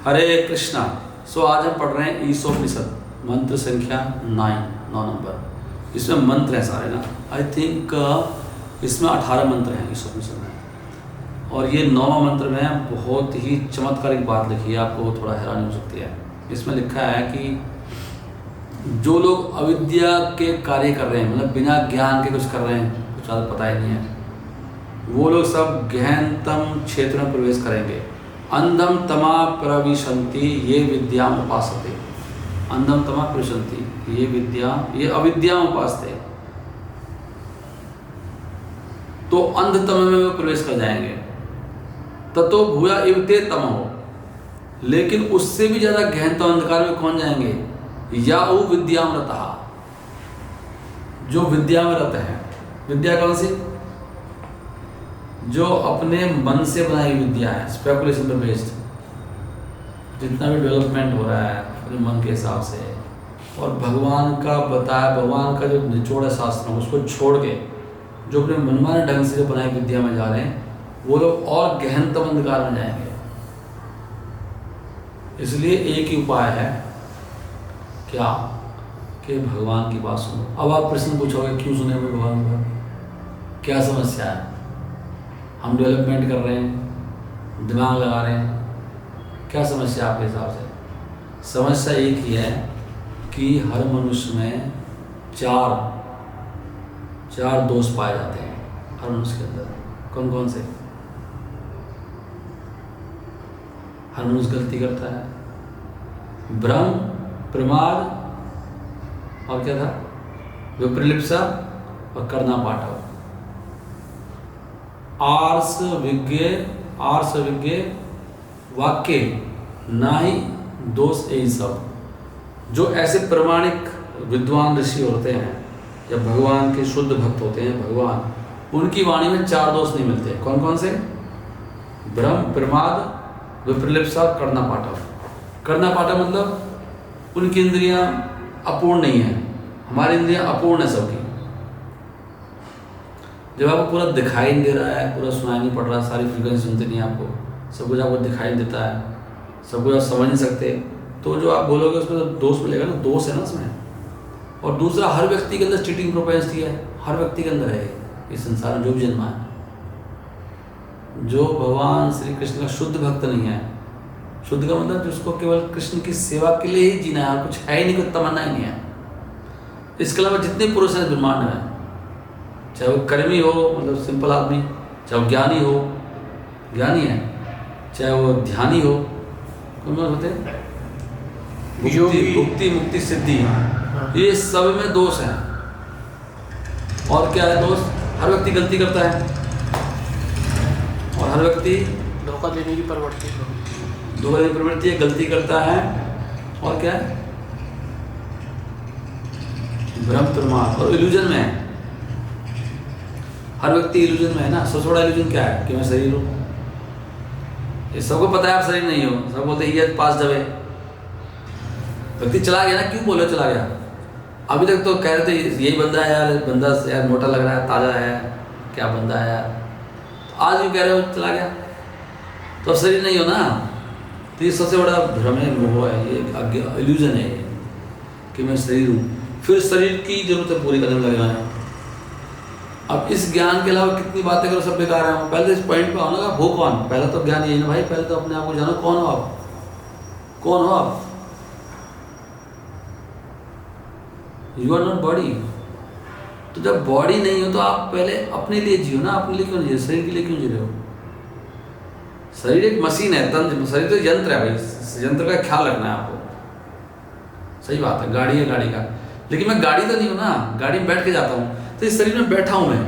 हरे कृष्णा। आज हम पढ़ रहे हैं ईशोपनिषद, मंत्र संख्या 9 नंबर। इसमें मंत्र हैं सारे ना, आई थिंक इसमें 18 मंत्र हैं ईशोपनिषद में। और ये 9वां मंत्र में बहुत ही चमत्कारिक बात लिखी है, आपको थोड़ा हैरानी हो सकती है। इसमें लिखा है कि जो लोग अविद्या के कार्य कर रहे हैं, मतलब बिना ज्ञान के कुछ कर रहे हैं, कुछ ज़्यादा पता ही नहीं है, वो लोग सब गहनतम क्षेत्र में प्रवेश करेंगे। अंधम तमा प्रविशन्ति ये विद्या उपासते। अंधम तमा प्रविशन्ति ये अविद्या उपासते, तो अंधतम में वो प्रवेश कर जाएंगे। ततो भूया इव ते तमो, लेकिन उससे भी ज़्यादा गहनतम अंधकार में कौन जाएंगे? याउ विद्यामृतः, जो विद्या में रत है। विद्या कौन सी? जो अपने मन से बनाई विद्या है, स्पेकुलेशन पे बेस्ड। जितना भी डेवलपमेंट हो रहा है अपने मन के हिसाब से, और भगवान का बताया, भगवान का जो निचोड़ है शास्त्रों, उसको छोड़ के जो अपने मनमाने ढंग से जो बनाई विद्या में जा रहे हैं, वो लोग और गहनतम अंधकार में जाएंगे। इसलिए एक ही उपाय है, क्या? कि भगवान की बात सुनो। अब आप प्रश्न पूछोगे, क्यों सुने हुए भगवान का? क्या समस्या है? हम डेवलपमेंट कर रहे हैं, दिमाग लगा रहे हैं, क्या समस्या आपके हिसाब से? समस्या एक ही है कि हर मनुष्य में चार दोष पाए जाते हैं हर मनुष्य के अंदर। कौन कौन से? हर मनुष्य गलती करता है, भ्रम, प्रमाद, और क्या था? विप्रलिप्सा और करना पाठव। आर्ष विज्ञ वाक्य ना ही दोष, यही सब। जो ऐसे प्रमाणिक विद्वान ऋषि होते हैं या भगवान के शुद्ध भक्त होते हैं, भगवान, उनकी वाणी में 4 दोष नहीं मिलते। कौन कौन से? भ्रम, प्रमाद, विप्रलिप्सा, करना पाठव। करना पाठव मतलब उनकी इंद्रियां अपूर्ण नहीं है। हमारी इंद्रियां अपूर्ण है सबकी। जब आपको पूरा दिखाई नहीं दे रहा है, पूरा सुनाई नहीं पड़ रहा, सारी फ्रीक्वेंसी सुनते नहीं आपको, सब कुछ आपको दिखाई देता है, सब कुछ आप समझ नहीं सकते, तो जो आप बोलोगे उसमें तो दोष मिलेगा ना, दोष है ना उसमें। और दूसरा, हर व्यक्ति के अंदर चीटिंग प्रोपेंसिटी है, हर व्यक्ति के अंदर है। इस संसार में जो भी जन्मा है, जो भगवान श्री कृष्ण का शुद्ध भक्त नहीं है, शुद्ध का मतलब जिसको केवल कृष्ण की सेवा के लिए ही जीना है, कुछ है ही नहीं, कोई तमन्ना ही नहीं है। इसके अलावा जितने पुरुष हैं ब्रह्मांड में, चाहे वो कर्मी हो, मतलब सिंपल आदमी, चाहे वो ज्ञानी है, चाहे वो ध्यानी हो, कौन कौन होते हैं? भुक्ति मुक्ति सिद्धि, ये सब में दोष है। और क्या है दोष? हर व्यक्ति गलती करता है, और हर व्यक्ति धोखा देने की प्रवृत्ति है, गलती करता है। और क्या है? भ्रम, प्रमाद और इल्यूजन में है। हर व्यक्ति इल्यूजन में है ना। सबसे बड़ा इल्यूजन क्या है? कि मैं शरीर हूँ। ये सबको पता है आप शरीर नहीं हो, सब बोलते ये पास जब व्यक्ति चला गया ना, क्यों बोले चला गया? अभी तक तो कह रहे थे यही बंदा है यार, बंदा यार मोटा लग रहा है, ताज़ा है, क्या बंदा है यार, तो आज भी कह रहे हो चला गया, तो अब शरीर नहीं हो ना। तो ये सबसे बड़ा भ्रम है, मोह है, ये इल्यूजन है कि मैं शरीर हूँ। फिर शरीर की जरूरतें पूरी करने लग रहा है। अब इस ज्ञान के अलावा कितनी बातें करो, सब बेकार है। पहले तो इस पॉइंट पे आओ ना, हो कौन? पहला तो ज्ञान यही ना भाई, पहले तो अपने आप को जानो, कौन हो आप? कौन हो आप? You are not body. तो जब बॉडी नहीं हो तो आप पहले अपने लिए जियो ना। अपने लिए क्यों नहीं जियो? शरीर के लिए क्यों जी रहे हो? शरीर एक मशीन है, तंत्र। शरीर तो यंत्र है भाई, यंत्र का ख्याल रखना है आपको। सही बात है, गाड़ी है गाड़ी का, लेकिन मैं गाड़ी तो नहीं हूँ ना, गाड़ी में बैठ के जाता हूँ, तो इस शरीर में बैठा हूँ मैं,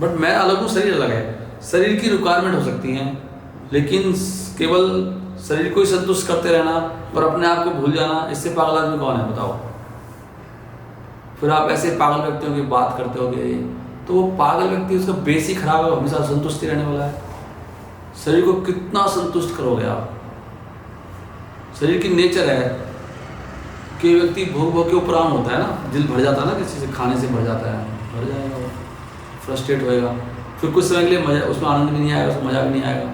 बट मैं अलग हूँ, शरीर अलग है। शरीर की रिक्वायरमेंट हो सकती है, लेकिन केवल शरीर को ही संतुष्ट करते रहना और अपने आप को भूल जाना, इससे पागल आदमी कौन है बताओ? फिर आप ऐसे पागल व्यक्तियों की बात करते होगे, तो वो पागल व्यक्ति, उसका बेस ही खराब है, हमेशा संतुष्टि रहने वाला है। शरीर को कितना संतुष्ट करोगे आप? शरीर की नेचर है कि व्यक्ति भोग भोग के उपराम होता है ना, दिल भर जाता है ना, किसी से खाने से भर जाता है, भर जाएगा, फ्रस्ट्रेट होएगा, फिर कुछ समय के लिए मजा, उसमें आनंद भी नहीं आएगा, उसमें मजा भी नहीं आएगा।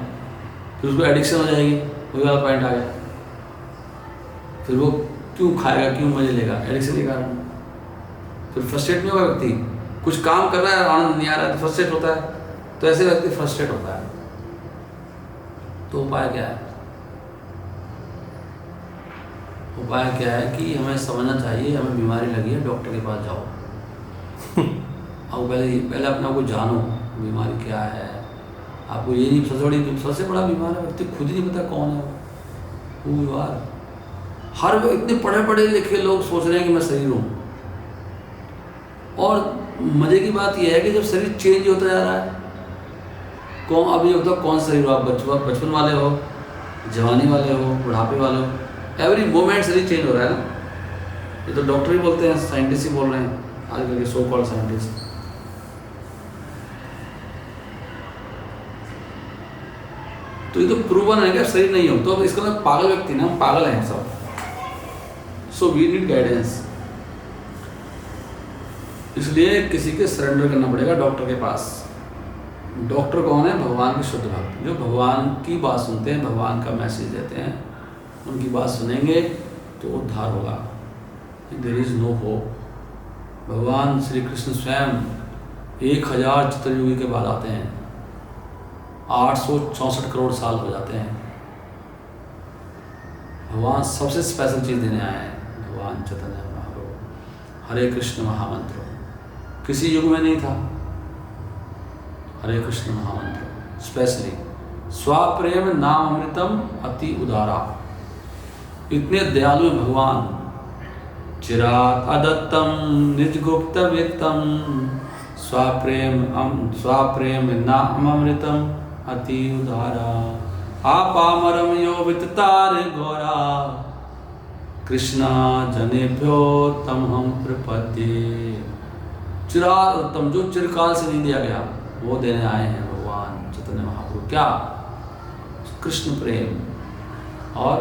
फिर उसको एडिक्शन हो जाएगी, वही वाला पॉइंट आ गया। फिर वो क्यों खाएगा, क्यों मजे लेगा, एडिक्शन के कारण। फिर फ्रस्ट्रेट नहीं होगा व्यक्ति, कुछ काम कर रहा है आनंद नहीं आ रहा है तो फ्रस्ट्रेट होता है, तो ऐसे व्यक्ति फ्रस्ट्रेट होता है। तो उपाय क्या है? उपाय क्या है कि हमें समझना चाहिए हमें बीमारी लगी है, डॉक्टर के पास जाओ। अब पहले अपने आप को जानो बीमारी क्या है। आपको ये नहीं, सबसे बड़ा बीमार है व्यक्ति खुद ही नहीं पता कौन है वो बीमार। हर इतने पढ़े पढ़े लिखे लोग सोच रहे हैं कि मैं शरीर हूँ, और मजे की बात यह है कि जब शरीर चेंज होता जा रहा है, कौन अभी होता कौन शरीर हो आप, बचपन वाले हो, जवानी वाले हो, बुढ़ापे वाले हो, एवरी मोमेंट शरीर चेंज हो रहा है ना। ये तो डॉक्टर ही बोलते हैं, साइंटिस्ट ही बोल रहे हैं आजकल के सो कॉल्ड साइंटिस्ट। तो ये तो प्रूवन है कि शरीर नहीं हो, तो अब इसका मतलब पागल व्यक्ति ना, पागल है सब। So we need guidance. इसलिए किसी के सरेंडर करना पड़ेगा डॉक्टर के पास। डॉक्टर कौन है? भगवान के शुद्ध भक्त, जो भगवान की बात सुनते हैं, भगवान का मैसेज देते हैं, उनकी बात सुनेंगे तो उद्धार होगा। There is no hope. भगवान श्री कृष्ण स्वयं 1000 चतुर्युगी के बाद आते हैं, 864 करोड़ साल हो जाते हैं। भगवान सबसे स्पेशल चीज़ देने आए हैं। भगवान चैतन्य महाप्रभु हरे कृष्ण महामंत्र किसी युग में नहीं था। हरे कृष्ण महामंत्र स्पेशली स्वाप्रेम नाम अमृतम अति उदारा। इतने दयालु भगवान। चिराग अदत्तम निज गुप्त वित्तम स्वाप्रेम नाम अमृतम अति उदारा। आपामरम यो विततार गौरा कृष्णा जनेभ्यो तम हम प्रपद्ये। चिराग उत्तम, जो चिरकाल से नहीं दिया गया वो देने आए हैं भगवान चैतन्य महाप्रभु। क्या? कृष्ण प्रेम और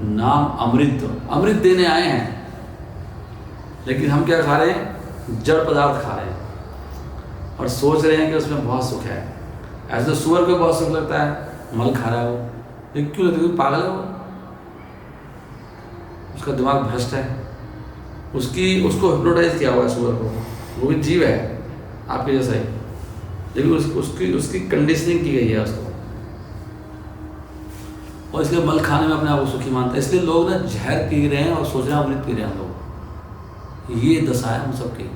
नाम अमृत, अमृत देने आए हैं। लेकिन हम क्या खा रहे हैं? जड़ पदार्थ खा रहे हैं और सोच रहे हैं कि उसमें बहुत सुख है। ऐसे तो सुअर को बहुत सुख लगता है, मल खा रहा है वो, लेकिन क्यों लगता है? पागल है वो, उसका दिमाग भ्रष्ट है, उसको हिप्नोटाइज किया हुआ है सुअर को। वो भी जीव है आपके जैसा ही, लेकिन उसकी कंडीशनिंग की गई है उसको, और इसलिए मल खाने में अपने आप को सुखी मानता है। इसलिए लोग ना जहर पी रहे हैं और सोच रहे हैं अमृत पी रहे हैं लोग। ये दशा है हम सबकी।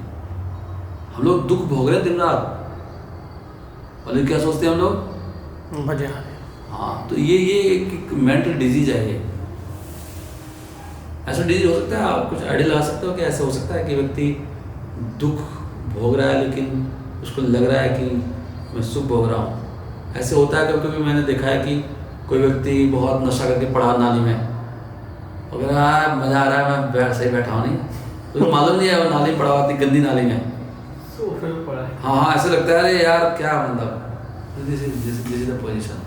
हम लोग दुख भोग रहे हैं दिन रात, और क्या सोचते हैं हम लोग? मजे आ रहे। हाँ, तो ये एक मेंटल डिजीज है। ये ऐसा डिजीज हो सकता है? आप कुछ आइडिया लगा सकते हो कि ऐसा हो सकता है कि व्यक्ति दुख भोग रहा है लेकिन उसको लग रहा है कि मैं सुख भोग रहा हूँ? ऐसे होता है। कभी कभी मैंने देखा है कि कोई व्यक्ति बहुत नशा करके पड़ा नाली में, अगर मज़ा आ रहा है, मैं सही बैठा हूँ, नहीं तो मालूम नहीं है वो नाली में पड़ा हुआ, गंदी नाली में। हाँ, ऐसे लगता है अरे यार क्या मतलब, दिस इज द पोजीशन।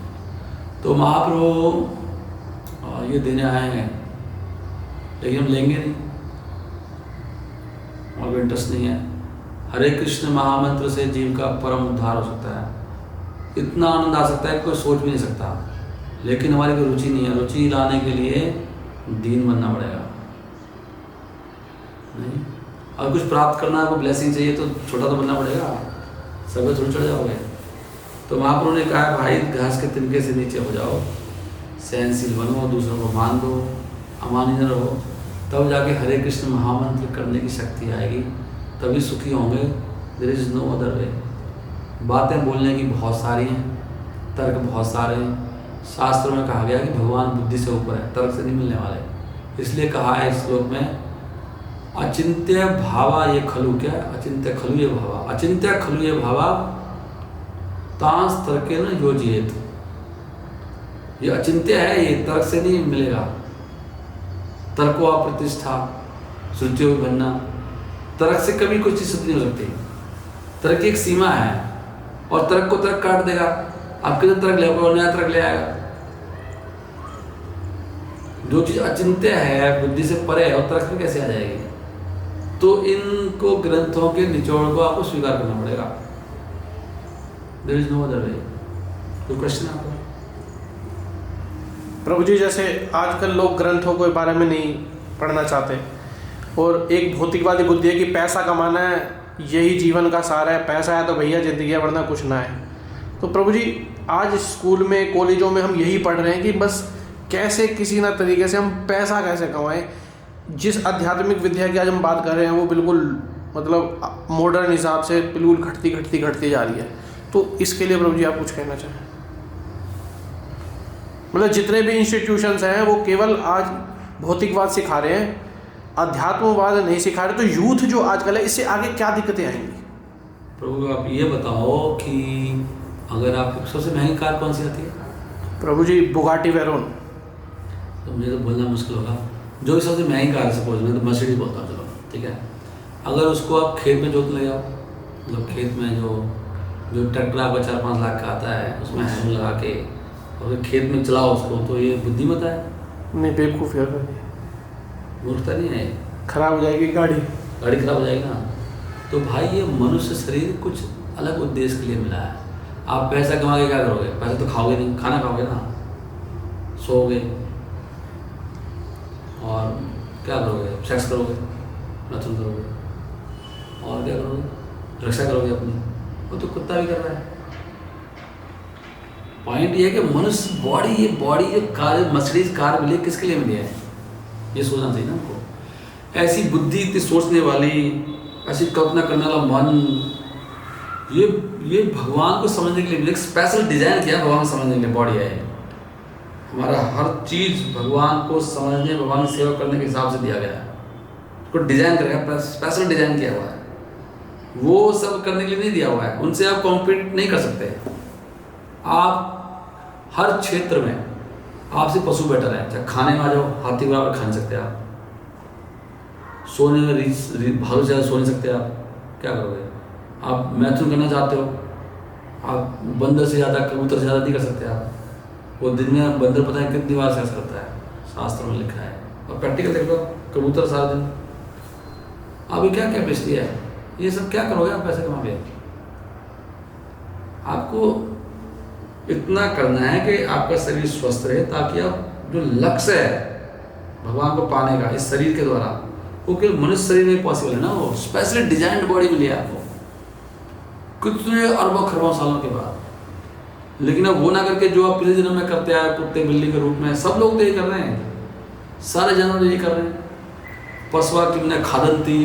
तो महाप्रभु ये देने आए हैं, लेकिन हम लेंगे नहीं और इंटरेस्ट नहीं है। हरे कृष्ण महामंत्र से जीव का परम उद्धार हो सकता है। इतना आनंद आ सकता है कि कोई सोच भी नहीं सकता, लेकिन हमारी कोई रुचि नहीं है। रुचि लाने के लिए दीन बनना पड़ेगा। नहीं, और कुछ प्राप्त करना है, कोई ब्लेसिंग चाहिए तो छोटा तो बनना पड़ेगा, सब थोड़ी चढ़ जाओगे। तो महाप्रभु ने कहा भाई घास के तिनके से नीचे हो जाओ, सहनशील बनो, दूसरों को मान दो, अमानी न रहो, तब जाके हरे कृष्ण महामंत्र करने की शक्ति आएगी, तभी सुखी होंगे। There is no other way. बातें बोलने की बहुत सारी हैं, तर्क बहुत सारे हैं। शास्त्रों में कहा गया कि भगवान बुद्धि से ऊपर है, तर्क से नहीं मिलने वाले। इसलिए कहा है इस श्लोक में अचिंत्य भावा ये खलु, क्या अचिंत्य खलु ये भावा, अचिंत्य खलु ये भावा तांस तर्के न योजिएत। ये अचिंत्य है, ये तर्क से नहीं मिलेगा। तर्को अप्रतिष्ठा श्रुतियों बनना, तर्क से कभी कोई चीज़ सिद्ध नहीं हो सकती। तर्क की एक सीमा है, और तर्क को तर्क काट देगा। आपके जो तर्क ले और नया तर्क ले आएगा। जो चीज़ अचिंत्य है, बुद्धि से परे है, और तर्क में कैसे आ जाएगी? तो इनको ग्रंथों के निचोड़ को आपको स्वीकार करना पड़ेगा। There is no other way. कोई क्वेश्चन है आपको? प्रभु जी, जैसे आजकल लोग ग्रंथों के बारे में नहीं पढ़ना चाहते और एक भौतिकवादी बुद्धि है कि पैसा कमाना है, यही जीवन का सार है, पैसा है तो भैया ज़िंदगी है, वरना कुछ ना है। तो प्रभु जी, आज स्कूल में कॉलेजों में हम यही पढ़ रहे हैं कि बस कैसे किसी ना तरीके से हम पैसा कैसे कमाएं। जिस आध्यात्मिक विद्या की आज हम बात कर रहे हैं वो बिल्कुल मतलब मॉडर्न हिसाब से बिल्कुल घटती जा रही है। तो इसके लिए प्रभु जी आप कुछ कहना चाहें? मतलब जितने भी इंस्टीट्यूशंस हैं वो केवल आज भौतिकवाद सिखा रहे हैं, अध्यात्मवाद नहीं सिखा रहे। तो यूथ जो आजकल है, इससे आगे क्या दिक्कतें आएंगी? प्रभु आप ये बताओ कि अगर आपको सबसे महंगी कार कौन सी आती है? प्रभु जी, बुगाटी वेरोन। तो मुझे तो बोलना मुश्किल होगा। जो भी सबसे महंगी कार है, सपोज मैं तो मर्सिडीज बोलता हूँ, चलो ठीक है। अगर उसको आप खेत में जोत ले जाओ, मतलब खेत में जो ट्रैक्टर आपका 4-5 लाख का आता है, उसमें हैंडल लगा के और खेत में चलाओ उसको, तो ये बुद्धिमत्ता है? नहीं, बेवकूफ़ी है, मूर्खता नहीं है। खराब हो जाएगी गाड़ी खराब हो जाएगी ना। तो भाई ये मनुष्य शरीर कुछ अलग उद्देश्य के लिए मिला है। आप पैसा कमा के क्या करोगे? पैसा तो खाओगे नहीं, खाना खाओगे ना, सोओगे और क्या करोगे? सेक्स करोगे, नचन करोगे और क्या करोगे? रक्षा करोगे अपनी। वो तो कुत्ता भी कर रहा है। पॉइंट ये है कि मनुष्य बॉडी, ये बॉडी जो कार, मर्सिडीज कार मिली किसके लिए मिली है? ये सोचना चाहिए ना हमको। ऐसी बुद्धि, इतनी सोचने वाली, ऐसी कल्पना करने वाला मन, ये भगवान को समझने के लिए एक स्पेशल डिजाइन किया भगवान को समझने के लिए बॉडी है। हमारा हर चीज भगवान को समझने, भगवान की सेवा करने के हिसाब से दिया गया है। उसको डिजाइन करेगा, स्पेशल डिजाइन किया हुआ है। वो सब करने के लिए नहीं दिया हुआ है। उनसे आप कॉम्पीट नहीं कर सकते। आप हर क्षेत्र में आपसे पशु बेटर है। चाहे खाने में आ जाओ, हाथी बराबर खा नहीं सकते आप। सोने में भालू से ज़्यादा सो नहीं सकते आप। क्या करोगे? आप मैथुन करना चाहते हो, आप बंदर से ज़्यादा, कबूतर से ज़्यादा नहीं कर सकते आप। वो दिन में बंदर पता है कितनी बार सेक्स करता है, शास्त्र में लिखा है। और प्रैक्टिकल देख लो, कबूतर सारा दिन। अभी क्या कैपेसिटी है? ये सब क्या करोगे आप पैसे कमा के? आपको इतना करना है कि आपका शरीर स्वस्थ रहे, ताकि आप जो लक्ष्य है भगवान को पाने का इस शरीर के द्वारा, वो केवल मनुष्य शरीर में पॉसिबल है ना। वो स्पेशली डिजाइंड बॉडी मिली है आपको कितने अरबों खरबों सालों के बाद। लेकिन अब वो ना करके जो आप पिछले जन्म में करते आए, कुत्ते बिल्ली के रूप में, सब लोग तो यही कर रहे हैं, सारे जानवर यही कर रहे हैं। पशुआ किमना खादंती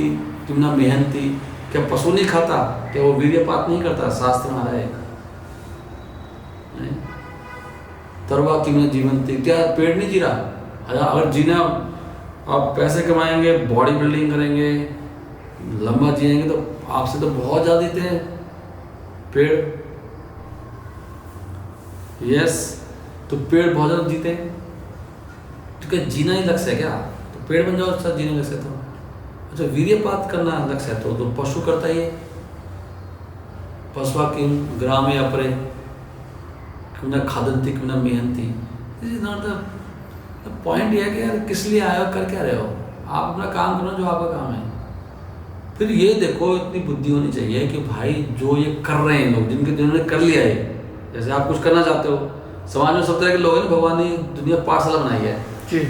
किमना मेहनती। क्या पशु नहीं खाता? क्या वो वीर्यपात नहीं करता? शास्त्र में आ रहा है। तरवा किमना जीवंती। क्या पेड़ नहीं जी रहा? अगर जीना, आप पैसे कमाएंगे, बॉडी बिल्डिंग करेंगे, लंबा जिएंगे, तो आपसे तो बहुत ज़्यादा जीते हैं पेड़। यस, तो पेड़ बहुत ज़्यादा जीते हैं। तो क्या जीना ही लक्ष्य है क्या? तो पेड़ बन जाओ। अच्छा, जीने लक्ष्य तो अच्छा, वीर्यपात करना लक्ष्य है तो पशु करता ही है। पशुआ किम ग्रामे अपरे किमना खादंती किमना मेहनती। This is not the point. ये है कि यार किस लिए आए हो, कर क्या रहे हो? आप अपना काम करो जो आपका काम है। फिर ये देखो, इतनी बुद्धि होनी चाहिए कि भाई जो ये कर रहे हैं लोग, जिन्होंने कर लिया है, जैसे आप कुछ करना चाहते हो, समाज में सब तरह के लोग हैं, भगवान ने दुनिया पाठशाला बनाई है जी,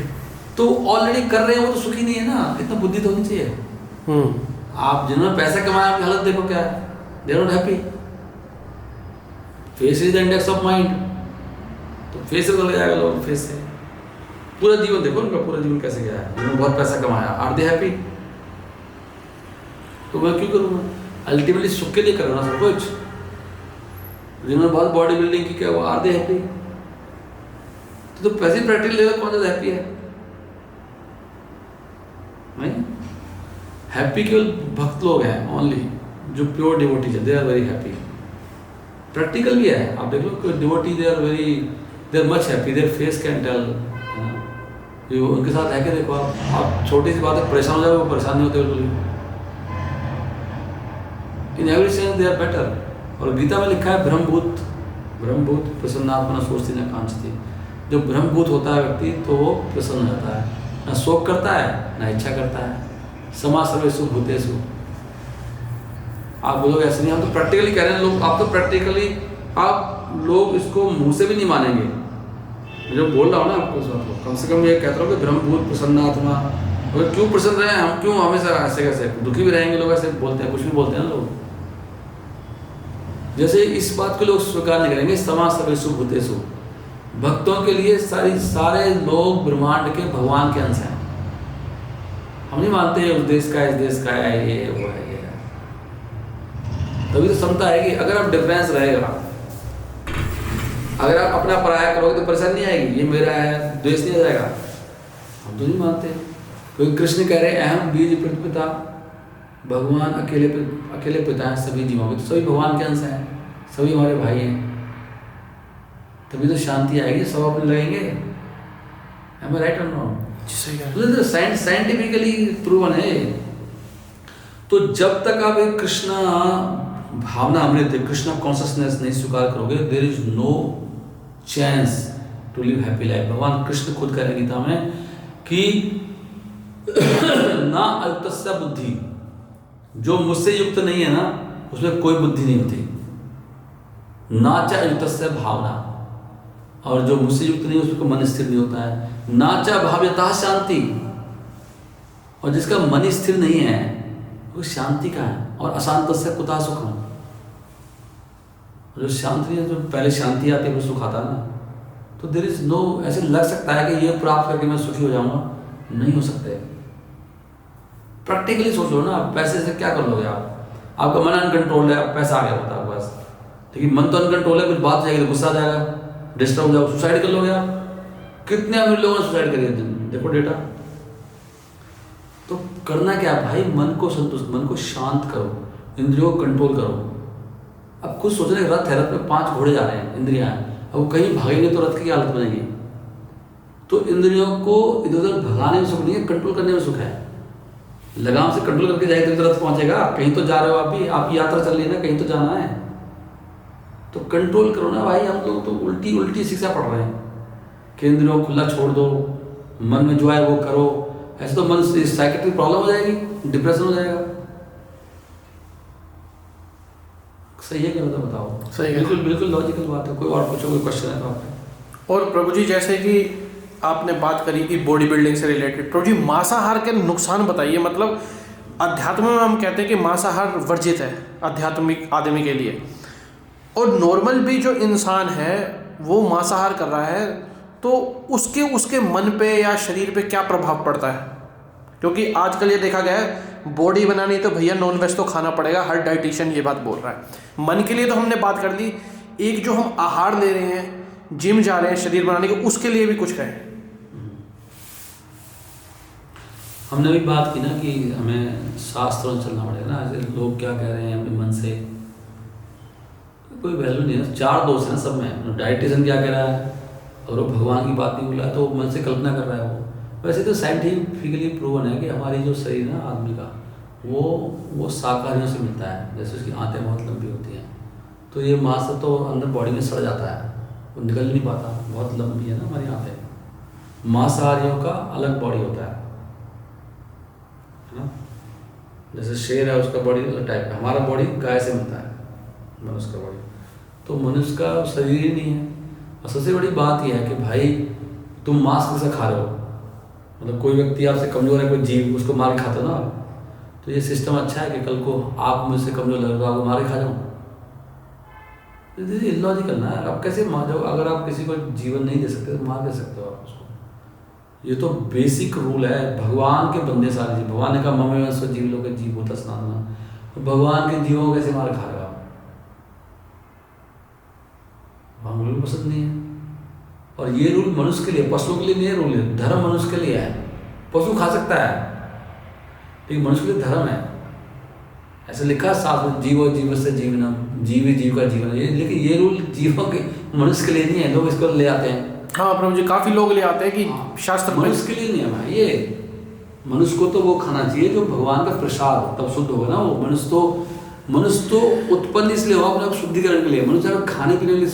तो ऑलरेडी कर रहे हैं, वो तो सुखी नहीं है ना। इतना बुद्धि तो होनी चाहिए। आप जिन्होंने पैसा कमाया, उनकी हालत देखो क्या है। They are not happy. Face is the index of mind. तो फेस से चला जाएगा लोग, फेस से पूरा जीवन देखो उनका, पूरा जीवन कैसे गया है। जिन्होंने बहुत पैसा कमाया, आर दे हैप्पी? तो मैं क्यों करूँगा? अल्टीमेटली सुख के लिए करो ना सब कुछ। जिन्होंने बहुत बॉडी बिल्डिंग की, क्या वो आर दे हैप्पी? तो पैसे प्रैक्टिकल लेवल कौन ज़्यादा हैप्पी है? नहीं, हैप्पी केवल भक्त लोग हैं ओनली, जो प्योर डिवोटीज है, they are very happy. Practical भी है, आप देख लो devotee, they are much happy, their face can tell. जो उनके साथ है कि देखो आप छोटी सी बात है परेशान हो जाओ, वो परेशान नहीं होते बिल्कुल। In every sense they are better. और गीता में लिखा है ब्रह्मभूत प्रसन्नात्मना सोचती न कांचती। जो ब्रह्मभूत होता है व्यक्ति, तो वो प्रसन्न हो जाता है, ना शोक करता है ना इच्छा करता है। समा सर्वेषु भूतेषु। आप बोलोगे ऐसे नहीं, हम तो प्रैक्टिकली कह रहे हैं लोग। आप तो प्रैक्टिकली, आप लोग इसको मुंह से भी नहीं मानेंगे, मैं जो बोल रहा हूँ ना आपको उस बात को, कम से कम ये कहता हूँ कि ब्रह्मभूत प्रसन्नात्मा, अगर क्यों प्रसन्न रहे हम, क्यों हमेशा ऐसे कैसे दुखी भी रहेंगे, लोग ऐसे बोलते हैं, कुछ भी बोलते हैं लोग। जैसे इस बात को लोग स्वीकार नहीं करेंगे, समाज सर्वेषु भूतेषु, भक्तों के लिए सारे लोग ब्रह्मांड के भगवान के अंश हैं। हम नहीं मानते उस देश का इस देश का है, ये वो है, ये है। तभी तो क्षमता है कि अगर आप डिफरेंस रहेगा, अगर आप अपना पराया करोगे तो परेशानी नहीं आएगी, ये मेरा है, द्वेष नहीं आ जाएगा। हम तो नहीं मानते, क्योंकि कृष्ण कह रहे हैं अहम बीज प्रतिपिता, भगवान अकेले पिता हैं सभी जीवों के, तो सभी भगवान के अंश हैं, सभी हमारे भाई हैं। तभी तो शांति आएगी, सब अपने लगेंगे। Am I right or not? सही साइंटिफिकली प्रूवन है। तो जब तक आप एक कृष्णा भावना अमृत, कृष्णा कॉन्शियसनेस नहीं स्वीकार करोगे, there is no chance to live happy life. भगवान कृष्ण खुद कह रहे गीता में कि ना अयुक्तस्य बुद्धि, जो मुझसे युक्त नहीं है ना उसमें कोई बुद्धि नहीं होती। ना च अयुक्तस्य भावना, और जो मुझसे युक्त नहीं है उसमें मन स्थिर नहीं होता है। ना च भाव्यतः शांति, और जिसका मन स्थिर नहीं है वो शांति का है। और अशांतस्य कुतः सुखम, जो शांत नहीं है, जो पहले शांति आती है वो सुख आता है ना। तो देयर इज नो, ऐसे लग सकता है कि ये प्राप्त करके मैं सुखी हो जाऊंगा, नहीं हो सकते। प्रैक्टिकली सोच लो ना, पैसे से क्या कर लोगे आप? आपका मन अनकंट्रोल है, पैसा आ गया होता है बस, लेकिन मन तो अनकंट्रोल है, कुछ बात हो जाएगी तो गुस्सा आ जाएगा, डिस्टर्ब हो जाओ, सुसाइड कर लोगे आप। कितने अमीर लोगों ने सुसाइड करी है, देखो डेटा। तो करना क्या भाई, मन को संतुष्ट, मन को शांत करो, इंद्रियों को कंट्रोल करो। अब खुद सोच रहे रथ है, रथ में 5 घोड़े जा रहे हैं, इंद्रियां हैं, अब वो कहीं भागेंगे तो रथ की हालत बनेगी। तो इंद्रियों को इधर उधर भगाने में सुख नहीं है, कंट्रोल करने में सुख है। लगाम से कंट्रोल करके जाएगा तो रथ पहुंचेगा। कहीं तो जा रहे हो आप भी, आपकी यात्रा चल रही है ना, कहीं तो जाना है, तो कंट्रोल करो ना भाई। हम लोग तो उल्टी शिक्षा पढ़ रहे हैं कि इंद्रियों को खुला छोड़ दो, मन में जो है वो करो। ऐसे तो मन से साइकेट्रिक प्रॉब्लम हो जाएगी, डिप्रेशन हो जाएगा। सही है क्या, बताओ? सही है, बिल्कुल लॉजिकल बात है। कोई और पूछो, कोई क्वेश्चन है तो आपने? और प्रभु जी जैसे कि आपने बात करी कि बॉडी बिल्डिंग से रिलेटेड, प्रभु जी मांसाहार के नुकसान बताइए। मतलब अध्यात्म में हम कहते हैं कि मांसाहार वर्जित है आध्यात्मिक आदमी के लिए, और नॉर्मल भी जो इंसान है वो मांसाहार कर रहा है, तो उसके मन पे या शरीर पे क्या प्रभाव पड़ता है? क्योंकि आजकल ये देखा गया है बॉडी बनानी तो भैया नॉन वेज तो खाना पड़ेगा, हर डाइटिशियन ये बात बोल रहा है। मन के लिए तो हमने बात कर ली, एक जो हम आहार ले रहे हैं, जिम जा रहे हैं शरीर बनाने के, उसके लिए भी कुछ कहें। हमने भी बात की ना कि हमें शास्त्रों से चलना पड़ेगा ना। ऐसे लोग क्या कह रहे हैं अपने मन से, कोई वैल्यू नहीं है। 4 दोष हैं सब में। डाइटिशियन क्या कह रहा है, और वो भगवान की बात नहीं बोल रहा है तो मन से कल्पना कर रहा है वो। वैसे तो साइंटिफिकली प्रूवन है कि हमारी जो शरीर है ना आदमी का, वो शाकाहारियों से मिलता है। जैसे उसकी आंतें बहुत लंबी होती हैं, तो ये मांस तो अंदर बॉडी में सड़ जाता है, वो निकल नहीं पाता, बहुत लंबी है ना हमारी आंतें। मांसाहारियों का अलग बॉडी होता है ना। जैसे शेर है उसका बॉडी अलग टाइप है, हमारा बॉडी गाय से मिलता है, मनुष्य का बॉडी। तो मनुष्य का शरीर ही नहीं है। और सबसे बड़ी बात यह है कि भाई तुम मांस कैसे खा रहे हो, मतलब कोई व्यक्ति आपसे कमज़ोर है, कोई जीव, उसको मार खाते हो ना, तो ये सिस्टम अच्छा है कि कल को आप मुझसे कमज़ोर लगे तो आपको मारे खा जाऊँ? इलॉजिकल ना। आप कैसे मार जाओ? अगर आप किसी को जीवन नहीं दे सकते तो मार दे सकते हो आप उसको। ये तो बेसिक रूल है। भगवान के बंदे सारे जीव, भगवान ने कहा मम स्व जीव लोग जीव होता स्नान, भगवान के जीवों को कैसे मार खा रहे हो आप? भगवान रूल पसंद नहीं है। और ये रूल मनुष्य के लिए, पशुओं के लिए नहीं है रूल है। धर्म मनुष्य के लिए है। पशु खा सकता है लेकिन मनुष्य के लिए धर्म है। ऐसे लिखा है शास्त्र में, जीवो जीव से जीवनम, जीव ही जीव का जीवन है। लेकिन ये रूल जीवों के, मनुष्य के लिए नहीं है। लोग इसको ले आते हैं। हाँ प्रभु जी, काफ़ी लोग ले आते हैं कि शास्त्र मनुष्य के लिए नहीं है भाई। ये मनुष्य को तो वो खाना चाहिए जो भगवान का प्रसाद हो, तब शुद्ध होगा ना वो। मनुष्य तो उत्पन्न इसलिए हुआ अपने शुद्धिकरण के लिए। मनुष्य अगर खाने पीने के लिए,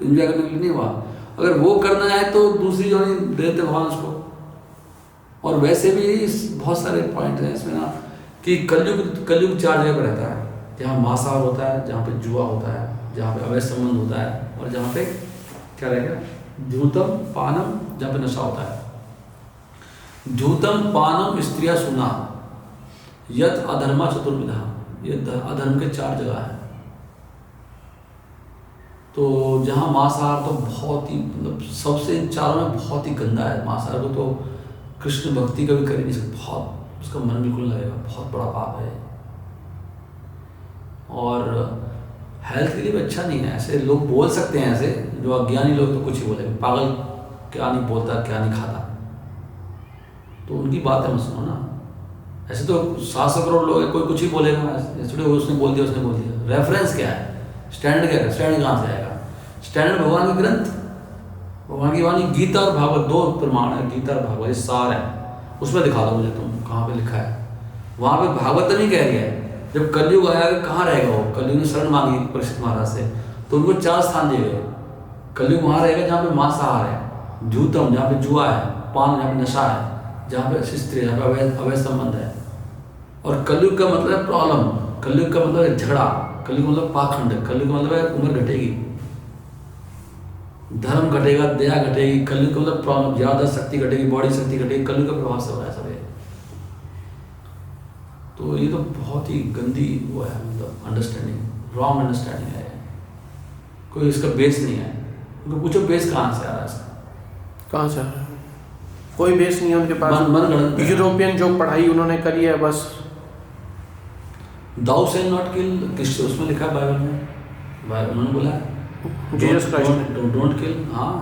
एंजॉय करने के लिए नहीं हुआ। अगर वो करना है तो दूसरी जो नहीं देते भगवान उसको। और वैसे भी बहुत सारे पॉइंट हैं इसमें ना, कि कलयुग 4 जगह पर रहता है। जहाँ मांसाहार होता है, जहाँ पे जुआ होता है, जहाँ पे अवैध संबंध होता है, और जहाँ पे क्या रहेगा ध्यूतम पानम, जहाँ पे नशा होता है। ध्यूतम पानम स्त्रिया सुना, यत अधर्मा चतुर्विधा, ये अधर्म के 4 जगह है। तो जहाँ मांसाहार तो बहुत ही मतलब सबसे इन चारों में बहुत ही गंदा है। मांसाहार को तो कृष्ण भक्ति कभी कर ही नहीं सकता, बहुत उसका मन बिल्कुल लगेगा, बहुत बड़ा पाप है और हेल्थ के लिए भी अच्छा नहीं है। ऐसे लोग बोल सकते हैं, ऐसे जो अज्ञानी लोग तो कुछ ही बोलेंगे, पागल क्या नहीं बोलता क्या नहीं खाता, तो उनकी बात है मत सुनो ना। ऐसे तो 700 करोड़ लोग हैं, कोई कुछ ही बोलेगा, ऐसे उसने बोल दिया उसने बोल दिया। रेफरेंस क्या है, स्टैंडर्ड क्या है, स्टैंडर्ड कहाँ से आएगा? स्टैंडर्ड भगवान के ग्रंथ, भगवान की वाणी, गीता और भागवत 2 प्रमाण है, गीता और भागवत ये सार है। उसमें दिखा दो मुझे तुम कहाँ पे लिखा है। वहाँ पे भागवत नहीं कह रही है, जब कलयुग आया कहाँ रहेगा वो? कलयुग ने शरण मांगी परीक्षित महाराज से, तो उनको 4 स्थान दिए गए। कलयुग वहाँ रहेगा जहाँ पे मांसाहार है, ध्यूतम जहाँ पे जुआ है, पान जहाँ पे नशा है, जहाँ पे स्त्री जहाँ पे अवैध संबंध है। और कलयुग का मतलब है प्रॉब्लम, कलयुग का मतलब है झगड़ा, कलयुग मतलब पाखंड, कलयुग का मतलब है उम्र घटेगी, धर्म घटेगा, दया घटेगी। कलयुग का मतलब प्रॉब्लम, ज्यादा शक्ति घटेगी, बॉडी शक्ति घटेगी, कलयुग का प्रभाव से हो रहा है सब ये। तो ये तो बहुत ही गंदी वो है, मतलब अंडरस्टैंडिंग, रॉन्ग अंडरस्टैंडिंग है, कोई इसका बेस नहीं है। उनको पूछो बेस कहाँ से आ रहा है इसका, कहाँ से आ रहा है? कोई बेस नहीं है उनके पास। मन गणित है। यूरोपियन जो पढ़ाई उन्होंने करी है बस। दाउ से नॉट किल, किस उसमें लिखा है बाइबल में, बाइबल उन्होंने बोला है जीसस क्राइस्ट डोंट किल। हाँ,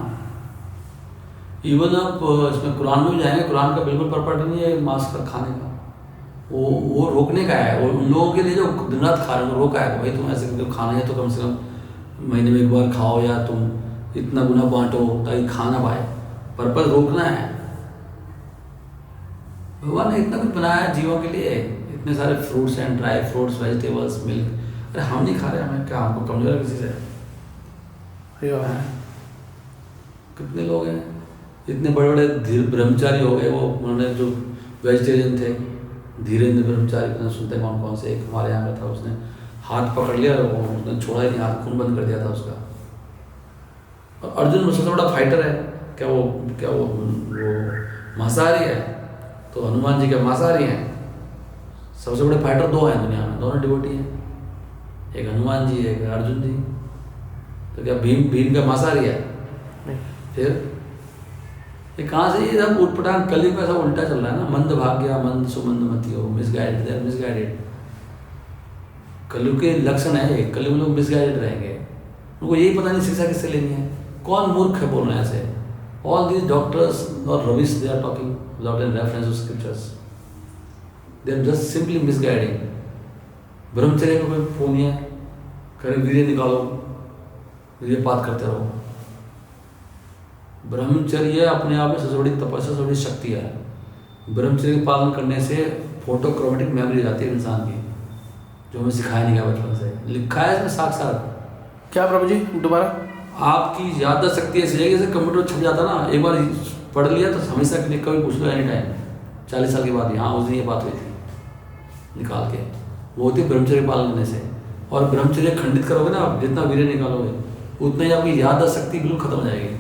इवन आप इसमें कुरान में भी जाएंगे, कुरान का बिल्कुल प्रॉपर्टी नहीं है मांस का खाने का, वो रोकने का है। वो उन लोगों के लिए जो दिन रात खा रहे हैं रोका है, भाई तुम ऐसे करके खाना है तो कम से कम महीने में 1 बार खाओ, या तुम इतना गुना बांटो ताकि खा ना पाए, पर्पज रोकना है। भगवान ने इतना कुछ बनाया है जीवों के लिए, इतने सारे fruits and dry fruits, vegetables, milk, अरे हम नहीं खा रहे, हमें क्या, हमको कमजोर है किसी से? कितने लोग हैं इतने बड़े बड़े ब्रह्मचारी हो गए, वो उन्होंने जो वेजिटेरियन थे, धीरेन्द्र ब्रह्मचारी, इतना सुनते कौन कौन से, एक हमारे यहाँ का था, उसने हाथ पकड़ लिया और उसने छोड़ा ही नहीं, हाथ खून बंद कर दिया था उसका। और अर्जुन सबसे बड़ा फाइटर है, क्या वो मांसाहारी है? तो हनुमान जी क्या मांसाहारी हैं? सबसे बड़े फाइटर 2 हैं दुनिया में, दोनों डिवोटी हैं, एक हनुमान जी एक अर्जुन जी। तो क्या भीम का मांसाहारी है? फिर ये कहाँ से ये सब उठपटांग? कलयुग में सब उल्टा चल रहा है ना, मंद भाग्य मंद सुमंद मतियो, मिसगाइडेड, दे आर मिसगाइडेड। कलयुग के लक्षण है ये, कलयुग में लोग मिसगाइडेड रहेंगे, उनको यही पता नहीं शिक्षा किससे लेनी है। कौन मूर्ख है बोल रहे हैं ऐसे? ऑल दीज डॉक्टर्स और Ravish, they are talking without any reference to scriptures, they are just simply misguiding. ब्रह्मचर्य का कोई फोन नहीं है, कहीं वीर्य निकालो, वीर्यपात करते रहो। ब्रह्मचर्य अपने आप में सबसे बड़ी तपस्या, सबसे बड़ी शक्ति है। ब्रह्मचर्य का पालन करने से फोटोक्रोमेटिक मेमोरी हो जाती है इंसान की, जो हमें सिखाया नहीं गया बचपन से। लिखा है इसमें साक्षात। क्या प्रभु जी दोबारा? आपकी याददाश्त शक्ति ऐसी है जैसे कंप्यूटर छप जाता ना, एक बार पढ़ लिया तो हमेशा के लिए कभी पूछ लो एनी टाइम, 40 साल के बाद, हाँ उस दिन ये बात हुई थी, निकाल के। वो होती है ब्रह्मचर्य पालन करने से। और ब्रह्मचर्य खंडित करोगे ना आप, जितना वीर्य निकालोगे उतना ही आपकी याददाश्त शक्ति बिल्कुल खत्म हो जाएगी,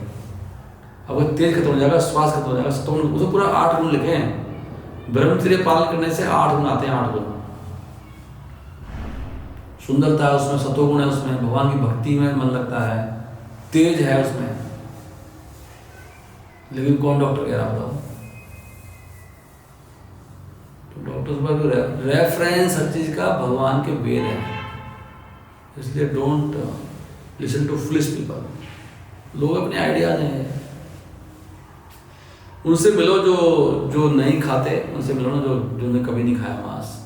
आपका तेज खत्म हो जाएगा, श्वास खत्म हो जाएगा। तो उसे पूरा 8 गुण लिखे हैं, ब्रह्मचर्य पालन करने से 8 गुण आते हैं, 8 गुण। सुंदरता है उसमें, सत्वगुण है उसमें, भगवान की भक्ति में मन लगता है, तेज है उसमें। लेकिन कौन डॉक्टर कह रहा बताओ? तो डॉक्टर्स पर रेफरेंस हर चीज का भगवान के वेद है, इसलिए don't listen to foolish people. लोग अपने आइडियाज हैं, उनसे मिलो जो नहीं खाते, उनसे मिलो ना जो कभी नहीं खाया मांस,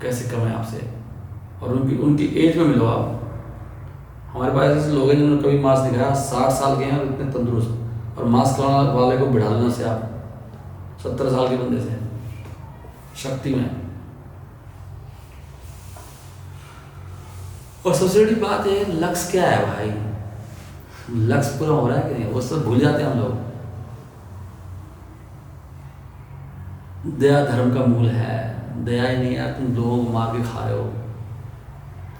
कैसे कम है आपसे, और उनकी एज में मिलो आप। हमारे पास ऐसे लोग हैं जिन्होंने कभी मांस नहीं खाया, 60 साल के हैं और इतने तंदुरुस्त, और मांस खाने वाले को बिठा देना से आप 70 साल के बंदे से शक्ति में। और सबसे बड़ी बात है, लक्ष्य क्या है भाई? लक्ष्य पूरा हो रहा है कि नहीं, वो सब भूल जाते हैं हम लोग। दया धर्म का मूल है, दया ही नहीं है, तुम लोगों को मार के खा रहे हो।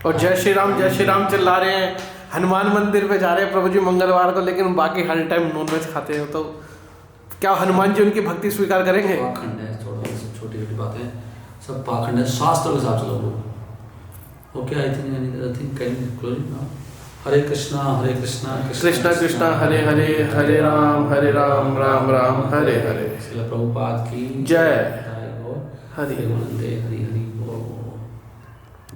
और जय श्री राम चिल्ला रहे हैं, हनुमान मंदिर पे जा रहे हैं प्रभु जी मंगलवार को, लेकिन बाकी हर टाइम नॉनवेज खाते हो, तो क्या हनुमान जी उनकी भक्ति स्वीकार करेंगे? पाखंड है, छोड़ो ये सब छोटी छोटी बातें, सब पाखंड है, शास्त्रों के हिसाब से लोग। Okay, I think can close now. Hare Krishna Krishna Krishna Hare Hare, Hare Ram Ram Ram Hare Hare. Srila Prabhupada की जय। हरि हरि हरि।